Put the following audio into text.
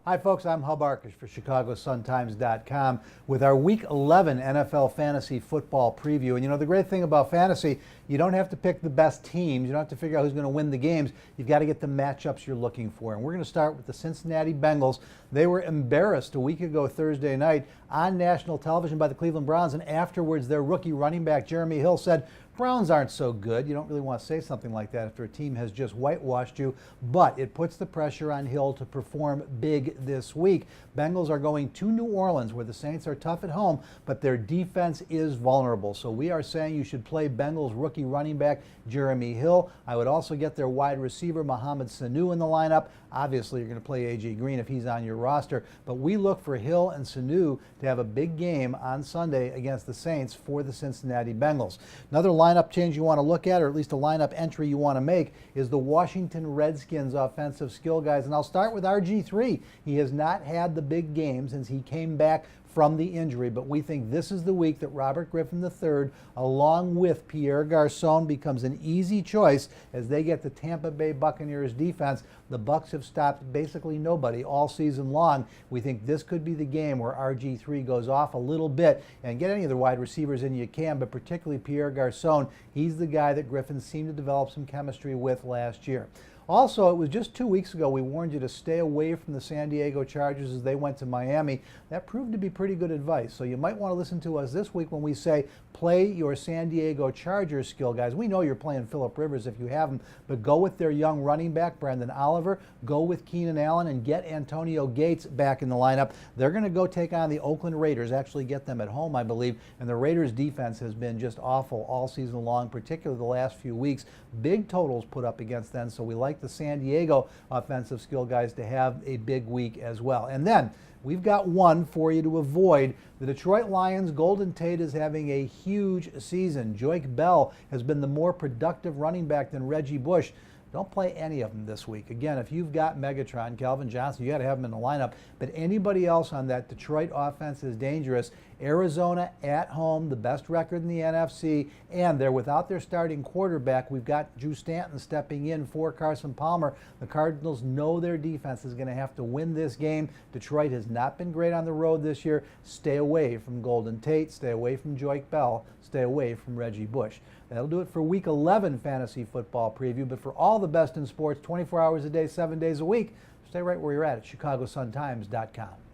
Hi folks, I'm Arkush for ChicagoSunTimes.com with our Week 11 NFL Fantasy Football Preview. And you know, the great thing about fantasy, you don't have to pick the best teams. You don't have to figure out who's going to win the games. You've got to get the matchups you're looking for. And we're going to start with the Cincinnati Bengals. They were embarrassed a week ago Thursday night on national television by the Cleveland Browns, and afterwards their rookie running back Jeremy Hill said, Browns aren't so good. You don't really want to say something like that after a team has just whitewashed you, but it puts the pressure on Hill to perform big this week. Bengals are going to New Orleans, where the Saints are tough at home, but their defense is vulnerable. So we are saying you should play Bengals rookie running back Jeremy Hill. I would also get their wide receiver Mohamed Sanu in the lineup. Obviously, you're going to play A.J. Green if he's on your roster, but we look for Hill and Sanu to have a big game on Sunday against the Saints for the Cincinnati Bengals. Another lineup change you want to look at, or at least a lineup entry you want to make, is the Washington Redskins offensive skill guys. And I'll start with RG3. He has not had the big game since he came back from the injury, but we think this is the week that Robert Griffin III, along with Pierre Garçon, becomes an easy choice as they get the Tampa Bay Buccaneers defense. The Bucs have stopped basically nobody all season long. We think this could be the game where RG3 goes off a little bit, and get any of the wide receivers in you can, but particularly Pierre Garçon. He's the guy that Griffin seemed to develop some chemistry with last year. Also, it was just 2 weeks ago we warned you to stay away from the San Diego Chargers as they went to Miami. That proved to be pretty good advice. So you might want to listen to us this week when we say play your San Diego Chargers skill guys. We know you're playing Phillip Rivers if you have him, but go with their young running back, Brendan Oliver. Go with Keenan Allen and get Antonio Gates back in the lineup. They're going to go take on the Oakland Raiders, actually get them at home, I believe. And the Raiders defense has been just awful all season long, particularly the last few weeks. Big totals put up against them, so we like the San Diego offensive skill guys to have a big week as well. And then we've got one for you to avoid. The Detroit Lions' Golden Tate is having a huge season. Joique Bell has been the more productive running back than Reggie Bush. Don't play any of them this week. Again, if you've got Megatron, Calvin Johnson, you got to have him in the lineup. But anybody else on that Detroit offense is dangerous. Arizona at home, the best record in the NFC, and they're without their starting quarterback. We've got Drew Stanton stepping in for Carson Palmer. The Cardinals know their defense is going to have to win this game. Detroit has not been great on the road this year. Stay away from Golden Tate. Stay away from Joique Bell. Stay away from Reggie Bush. That'll do it for Week 11 Fantasy Football Preview. But for all the best in sports, 24 hours a day, 7 days a week, stay right where you're at ChicagoSunTimes.com.